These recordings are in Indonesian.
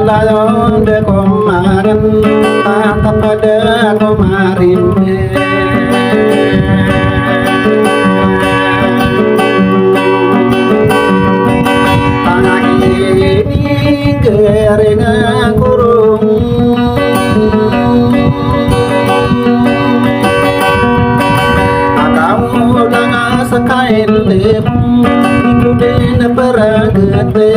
Malayon de komaran tata pada komarin ini keringan kurung akamu langa sakain lep ikutin peragete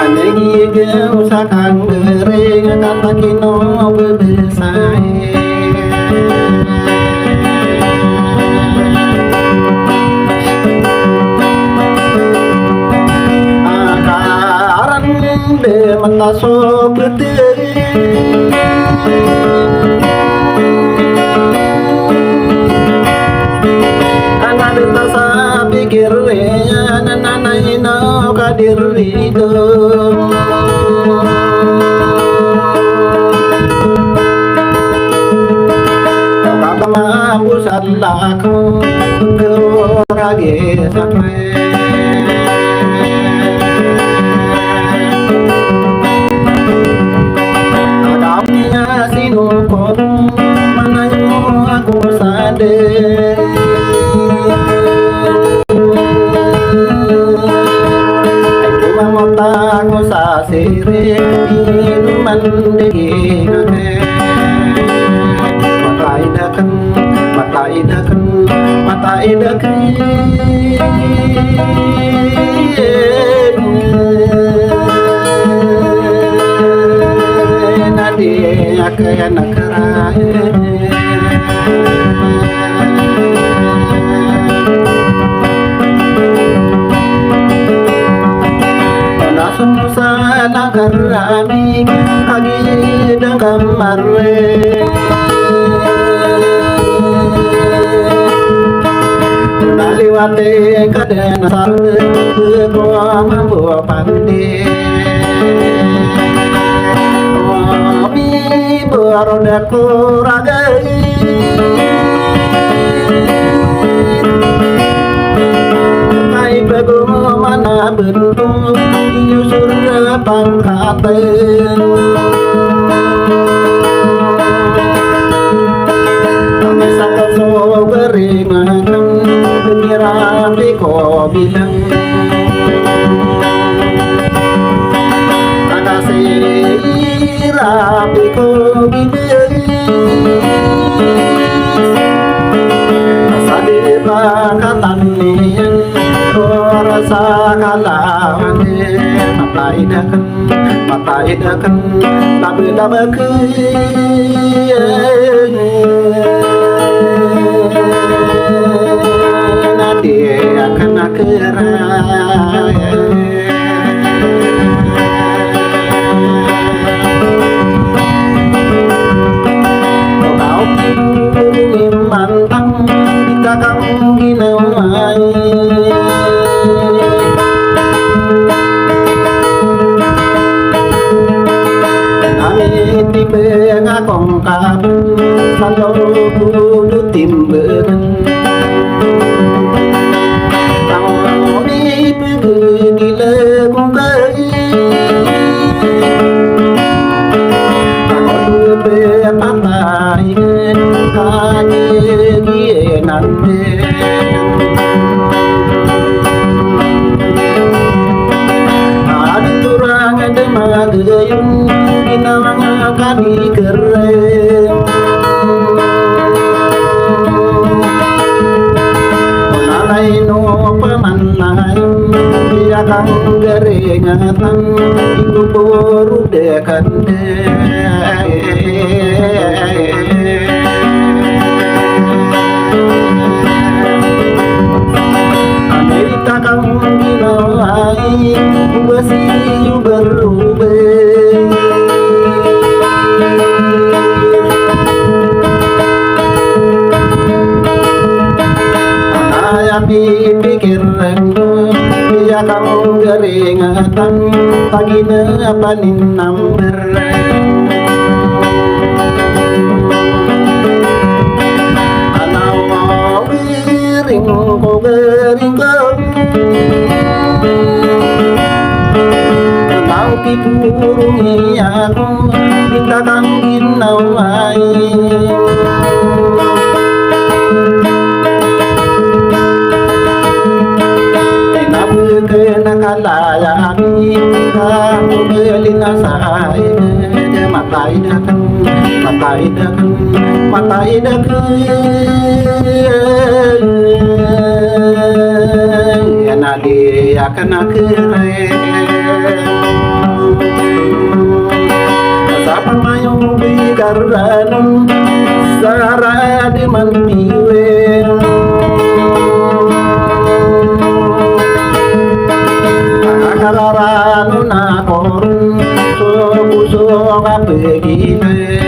anegi ge usakan gering kata kino bebesai de mataso bete ana de tasa pikir nana ino kadir rido kama busallaku gerage sakre sinukot manayo ako sade ay kumamota ako sa siri inuman digingane mataidakan mataidakan mataidakan kaya nakarahe langsung sa nagarami kagi dan kamare naliwate kadena sarde ko mambo pandi barodaku ragai kai pego mana bentuk nyusur pangkaten kami sakal so beringan pengiran di ko bilang rapi ko bibir asadi bakatan niyan ko rasa kalawan mataidakan labe-labe nadi akan akerai mantang kita kang ginawai nami tipe ngakong kabun selalu kudu timben kang ni pergi lekung kai kang patai kaki nanti ada turang ada magayun ginawang kami keren nalay no pamanayun dia kang garingatan ibu boru dekan Amerika kang ginawai basiyu berubah ayah dipikir dia kang garingatan tagina panin number ring ko bering ko Kipurungi aku kita kang ginawai kena kalayani kamu belina saya matai dakan matai dakan matai dakan ya nadi akan akere sapan mayung bigaranun sara di mantiwe kararano na korun so puso kapegime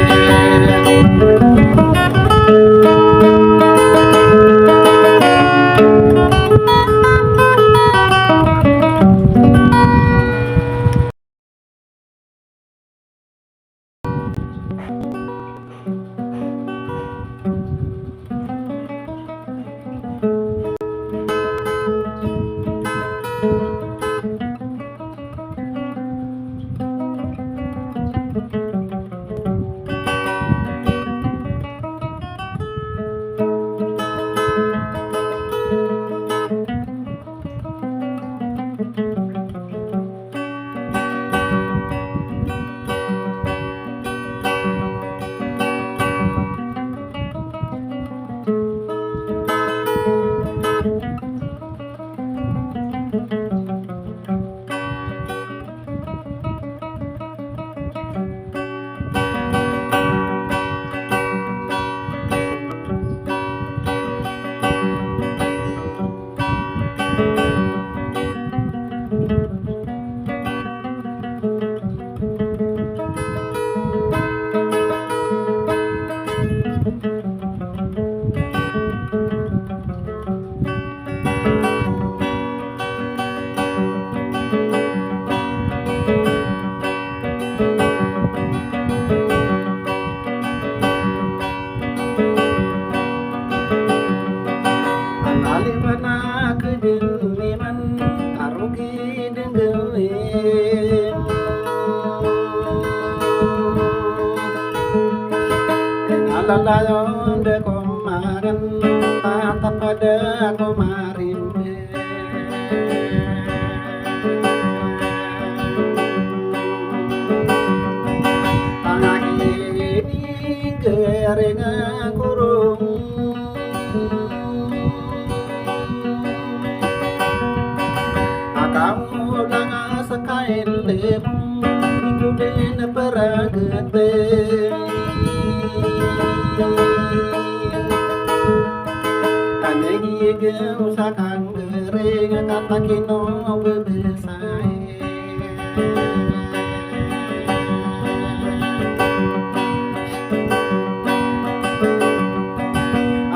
lalayon de komaran tatap pada komarin tangi ini gereng kurung akamu langa sakail lem ikutin peragete Anegi usakan gereng kata kino bebesai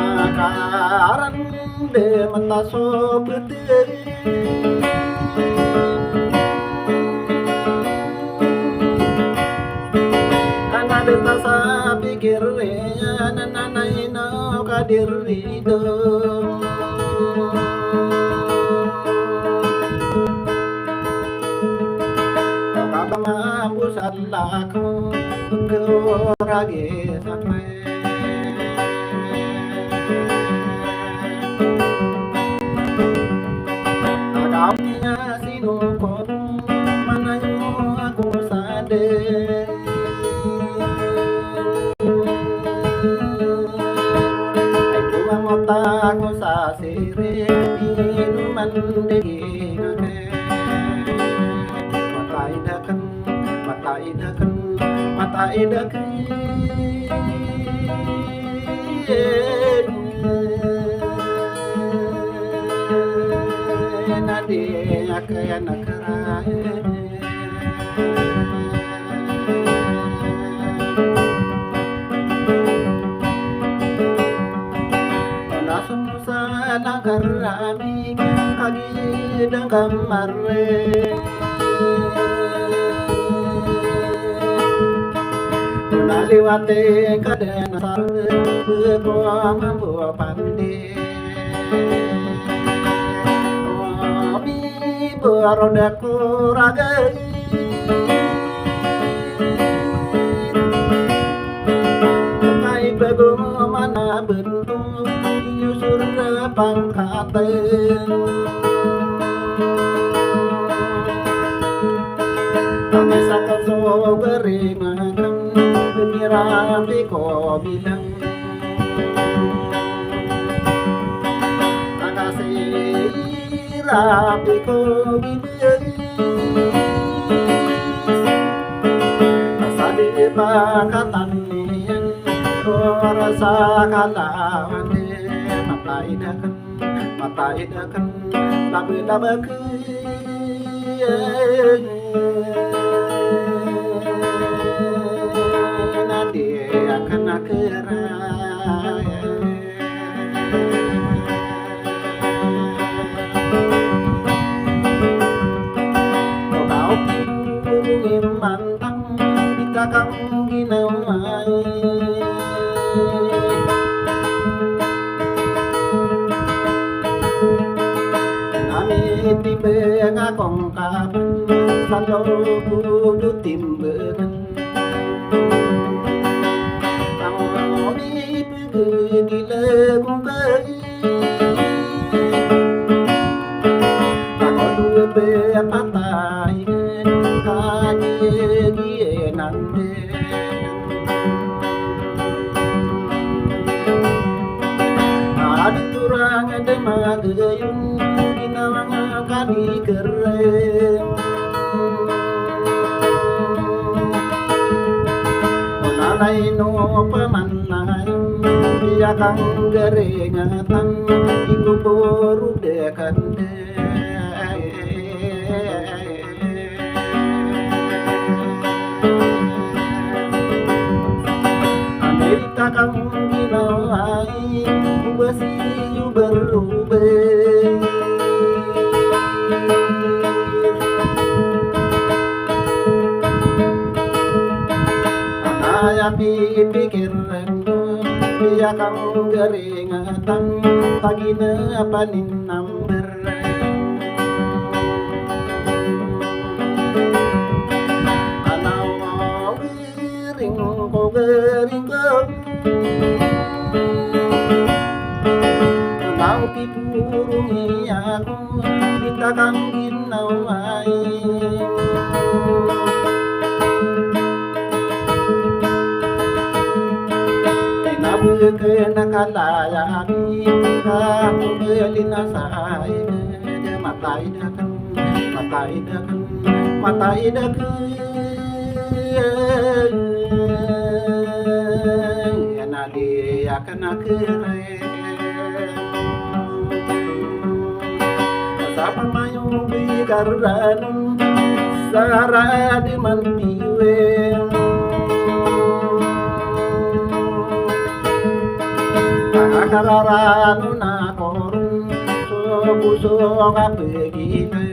akaran de mata sobete tasa pikir nana ino kadir rido kau mampu salaku ke rage sampai kau nya sinuko mananyo aku sadar aku sasire minuman degingake mata idakan mata idakan mata idakan nadi akan kerai nagarami kagi dan kamare naliwate kadena sarve ko mambu pande omi borodaku ragai katen kami sakaso beringakan Rapi ko bilang Makasih rapi ko bilang Asadi bakatan niyan Rasa kalawan Mataidakan Labi-labakan Dia akan keraya Kau burung mantang di kakang ginawai Nami tiba ngakong kapan Selalu kudu timbangan di lagung bayi Ako dua berpatai kaki dia nande Ada turang ada magayun ginawang kami keren Onalay no pamanay Dia kang garingatan Iku boru dekan Amerika kang ginawai Ubasi berubah Anaya pipikiran Dia kang garingatan Tagina panin number Anaw giring ko Anaw tipurungi ako Kita kang ginawai Kena kalayani kamu belina say mataidakan yana dia akan keren sapa mayu bigaran sara di mantiwe Kararano na korun so buso kapegile